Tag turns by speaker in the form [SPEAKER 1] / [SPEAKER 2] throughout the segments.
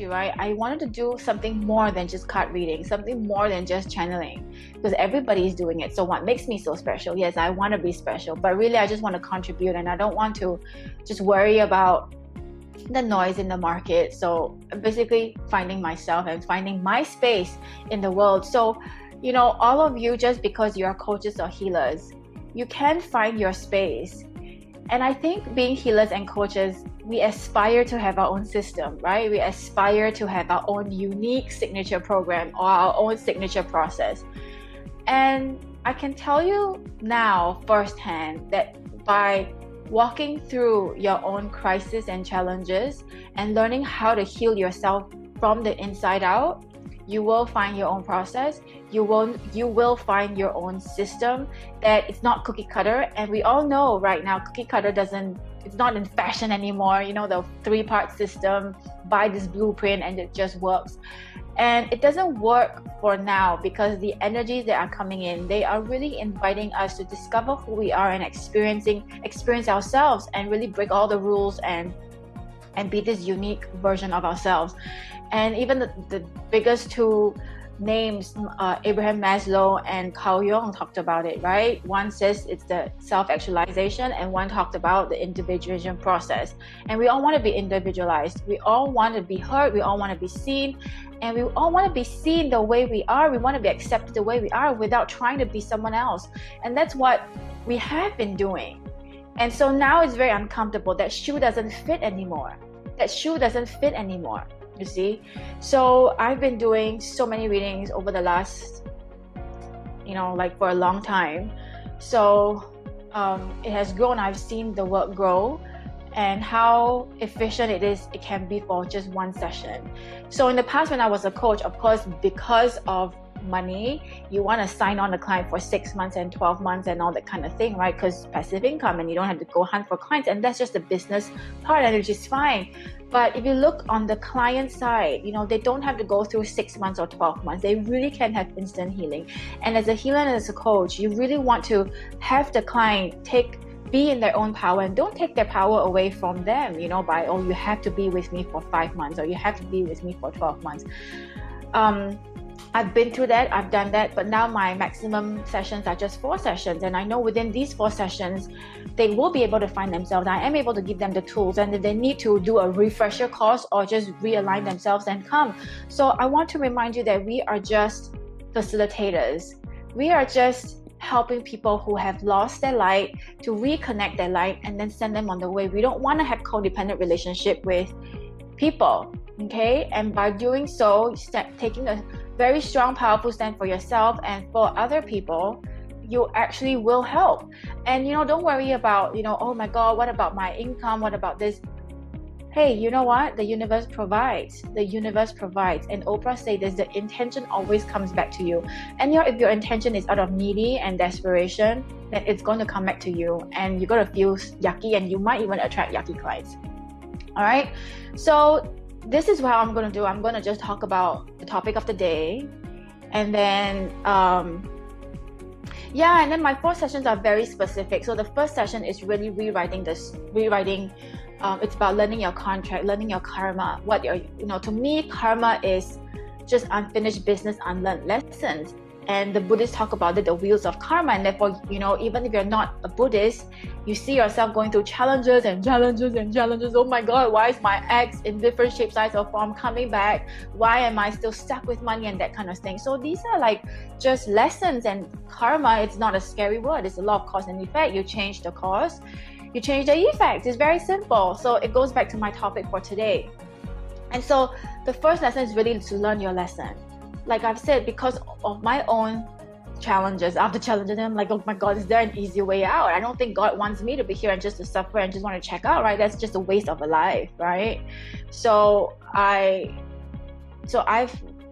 [SPEAKER 1] you, right? I wanted to do something more than just card reading, something more than just channeling, because everybody is doing it. So what makes me so special? Yes, I want to be special, but really I just want to contribute, and I don't want to just worry about the noise in the market. So basically finding myself and finding my space in the world. So, you know, all of you, just because you're coaches or healers, you can find your space. And I think being healers and coaches, we aspire to have our own system, right? We aspire to have our own unique signature program or our own signature process. And I can tell you now firsthand that by walking through your own crises and challenges and learning how to heal yourself from the inside out, you will find your own process. You will find your own system that it's not cookie cutter. And we all know right now, cookie cutter it's not in fashion anymore. You know, the 3-part system, buy this blueprint and it just works. And it doesn't work for now, because the energies that are coming in, they are really inviting us to discover who we are and experience ourselves and really break all the rules and be this unique version of ourselves. And even the biggest two names, Abraham Maslow and Carl Jung, talked about it, right? One says it's the self-actualization, and one talked about the individuation process. And we all want to be individualized. We all want to be heard. We all want to be seen. And we all want to be seen the way we are. We want to be accepted the way we are without trying to be someone else. And that's what we have been doing. And so now it's very uncomfortable. That shoe doesn't fit anymore. You see? So I've been doing so many readings over the last, for a long time. So it has grown. I've seen the work grow and how efficient it can be for just one session. So in the past, when I was a coach, of course, because of money, you want to sign on a client for 6 months and 12 months and all that kind of thing, right? Because passive income, and you don't have to go hunt for clients, and that's just the business part, and which is fine. But if you look on the client side, they don't have to go through 6 months or 12 months. They really can have instant healing. And as a healer and as a coach, you really want to have the client be in their own power, and don't take their power away from them, by, you have to be with me for 5 months or you have to be with me for 12 months. I've been through that, I've done that, but now my maximum sessions are just 4 sessions. And I know within these 4 sessions, they will be able to find themselves. I am able to give them the tools, and if they need to do a refresher course or just realign themselves, and come. So I want to remind you that we are just facilitators. We are just helping people who have lost their light to reconnect their light and then send them on the way. We don't want to have codependent relationship with people, okay? And by doing so, taking a very strong, powerful stand for yourself and for other people, you actually will help. And don't worry about, oh my God, what about my income? What about this? Hey, you know what? The universe provides. And Oprah said this: the intention always comes back to you. And if your intention is out of needy and desperation, then it's going to come back to you, and you're going to feel yucky, and you might even attract yucky clients. All right. So this is what I'm going to do. I'm going to just talk about the topic of the day. And then, and then my 4 sessions are very specific. So the first session is really rewriting. It's about learning your contract, learning your karma. To me, karma is just unfinished business, unlearned lessons. And the Buddhists talk about it, the wheels of karma. And therefore, even if you're not a Buddhist, you see yourself going through challenges. Oh my God, why is my ex in different shape, size, or form coming back? Why am I still stuck with money, and that kind of thing? So these are like just lessons. And karma, it's not a scary word. It's a law of cause and effect. You change the cause, you change the effect. It's very simple. So it goes back to my topic for today. And so the first lesson is really to learn your lesson. Like I've said, because of my own challenges, I'm like, oh my God, is there an easy way out? I don't think God wants me to be here and just to suffer and just want to check out, right? That's just a waste of a life, right? So I've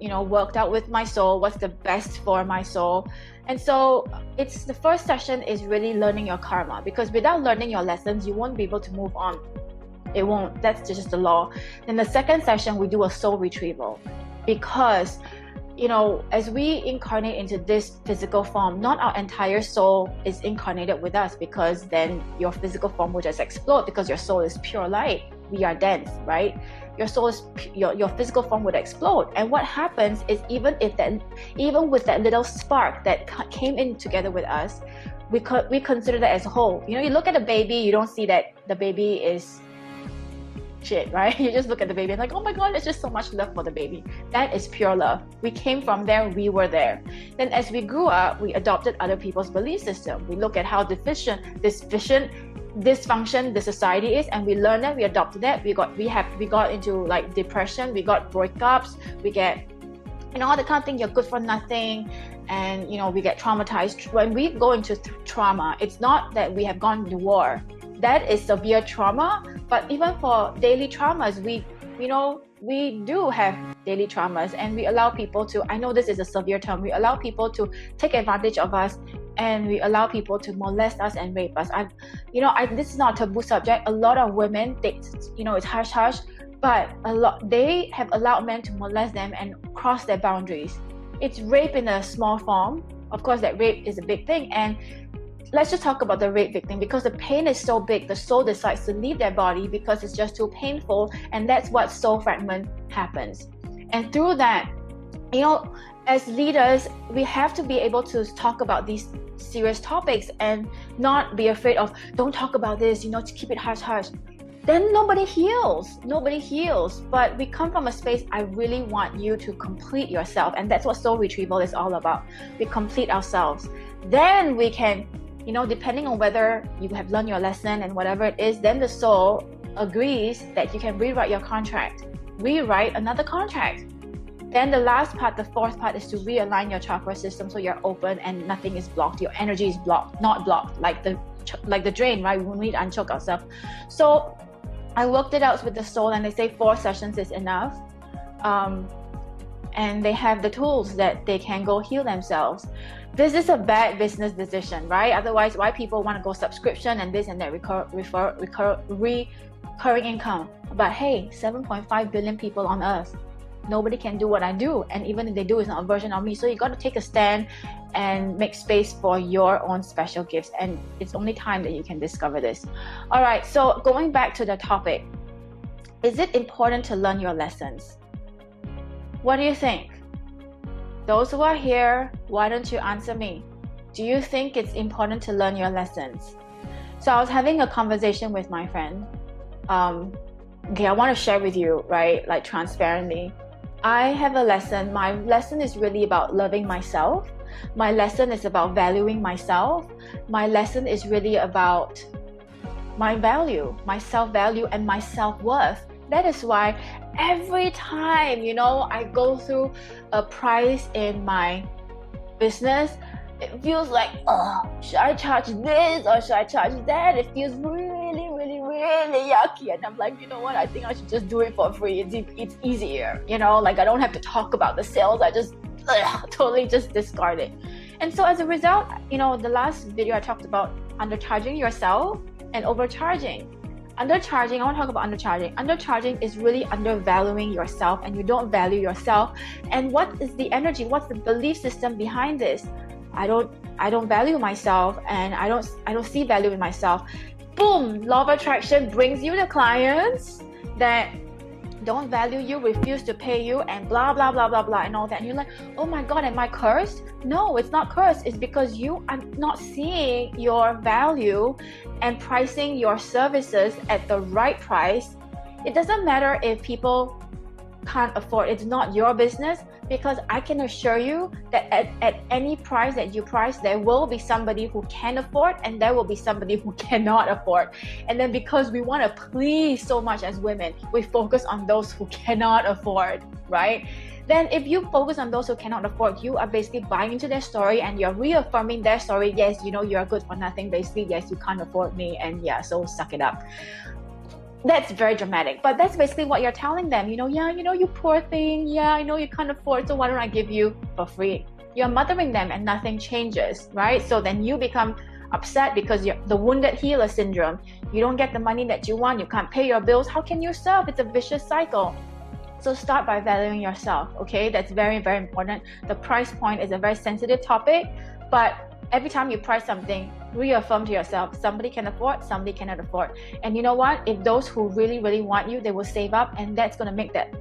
[SPEAKER 1] worked out with my soul what's the best for my soul. And so it's the first session is really learning your karma, because without learning your lessons, you won't be able to move on. It won't. That's just the law. Then the second session, we do a soul retrieval, because as we incarnate into this physical form, not our entire soul is incarnated with us, because then your physical form will just explode, because your soul is pure light. we are dense, right? Your soul is, your physical form would explode. And what happens is even with that little spark that came in together with us, we consider that as a whole. You know, you look at a baby, you don't see that the baby is shit, right? You just look at the baby and like, oh my God, there's just so much love for the baby. That is pure love. We came from there, we were there. Then as we grew up, we adopted other people's belief system. We look at how dysfunction the society is, and we learned that, we adopted that. We got into like depression, we got breakups, we get, you know, all the kind of thing, you're good for nothing, and you know, we get traumatized. When we go into trauma, it's not that we have gone to war. That is severe trauma. But even for daily traumas, we do have daily traumas, and we allow people to, I know this is a severe term, we allow people to take advantage of us, and we allow people to molest us and rape us. This is not a taboo subject. A lot of women, it's hush hush, but they have allowed men to molest them and cross their boundaries. It's rape in a small form. Of course, that rape is a big thing, and let's just talk about the rape victim, because the pain is so big, the soul decides to leave their body because it's just too painful, and that's what soul fragment happens. And through that, you know, as leaders, we have to be able to talk about these serious topics and not be afraid of, don't talk about this, you know, to keep it hush hush. Then nobody heals. But we come from a space, I really want you to complete yourself, and that's what soul retrieval is all about. We complete ourselves. Then we can, you know, depending on whether you have learned your lesson and whatever it is, then the soul agrees that you can rewrite your contract, rewrite another contract. Then the last part, the fourth part, is to realign your chakra system so you're open and nothing is blocked. Your energy is blocked, not blocked, like the drain, right? We need to unchoke ourselves. So I worked it out with the soul, and they say 4 sessions is enough. And they have the tools that they can go heal themselves. This is a bad business decision, right? Otherwise, why people want to go subscription and this and that recurring income? But hey, 7.5 billion people on earth. Nobody can do what I do, and even if they do, it's not a version of me. So you got to take a stand and make space for your own special gifts, and it's only time that you can discover this. All right, so going back to the topic, is it important to learn your lessons? What do you think? Those who are here, why don't you answer me? Do you think it's important to learn your lessons? So I was having a conversation with my friend. Okay, I want to share with you, right, like transparently. I have a lesson. My lesson is really about loving myself. My lesson is about valuing myself. My lesson is really about my value, my self-value, and my self-worth. That is why every time, you know, I go through a price in my business, it feels like, oh, should I charge this or should I charge that? It feels really, really, really yucky. And I'm like, you know what? I think I should just do it for free. It's easier, you know, like I don't have to talk about the sales. I just totally just discard it. And so as a result, you know, the last video I talked about undercharging yourself and overcharging. Undercharging, I want to talk about undercharging. Undercharging is really undervaluing yourself, and you don't value yourself. And what is the energy? What's the belief system behind this? I don't value myself, and I don't see value in myself. Boom! Law of attraction brings you the clients that don't value you, refuse to pay you, and blah blah blah blah blah and all that. And you're like, oh my God, am I cursed? No, it's not cursed. It's because you are not seeing your value and pricing your services at the right price. It doesn't matter if people can't afford. It's not your business, because I can assure you that at any price that you price, there will be somebody who can afford, and there will be somebody who cannot afford. And then because we want to please so much as women, we focus on those who cannot afford, right? Then if you focus on those who cannot afford, you are basically buying into their story, and you're reaffirming their story. Yes, you know, you're good for nothing. Basically, yes, you can't afford me, and yeah, so suck it up. That's very dramatic, but that's basically what you're telling them. You know, yeah, you know, you poor thing. Yeah, I know you can't afford, so why don't I give you for free? You're mothering them and nothing changes, right? So then you become upset because you're the wounded healer syndrome. You don't get the money that you want. You can't pay your bills. How can you serve? It's a vicious cycle. So start by valuing yourself, okay? That's very, very important. The price point is a very sensitive topic, but every time you price something, reaffirm to yourself, somebody can afford, somebody cannot afford. And you know what? If those who really, really want you, they will save up, and that's going to make that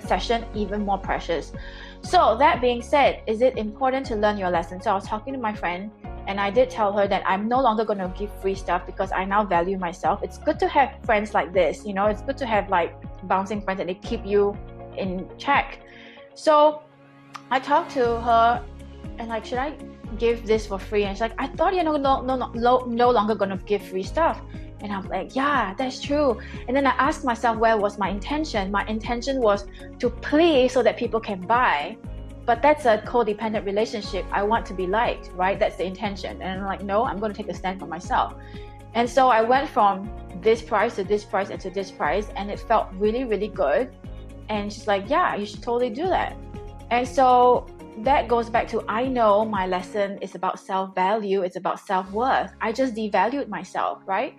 [SPEAKER 1] session even more precious. So that being said, is it important to learn your lesson? So I was talking to my friend, and I did tell her that I'm no longer going to give free stuff because I now value myself. It's good to have friends like this, you know, it's good to have like bouncing friends and they keep you in check. So I talked to her and like, should I give this for free? And she's like, I thought you're no longer going to give free stuff. And I'm like, yeah, that's true. And then I asked myself, where was my intention? My intention was to please so that people can buy. But that's a codependent relationship. I want to be liked, right? That's the intention. And I'm like, no, I'm going to take a stand for myself. And so I went from this price to this price and to this price, and it felt really, really good. And she's like, yeah, you should totally do that. And so that goes back to, I know my lesson is about self-value, it's about self-worth. I just devalued myself, right?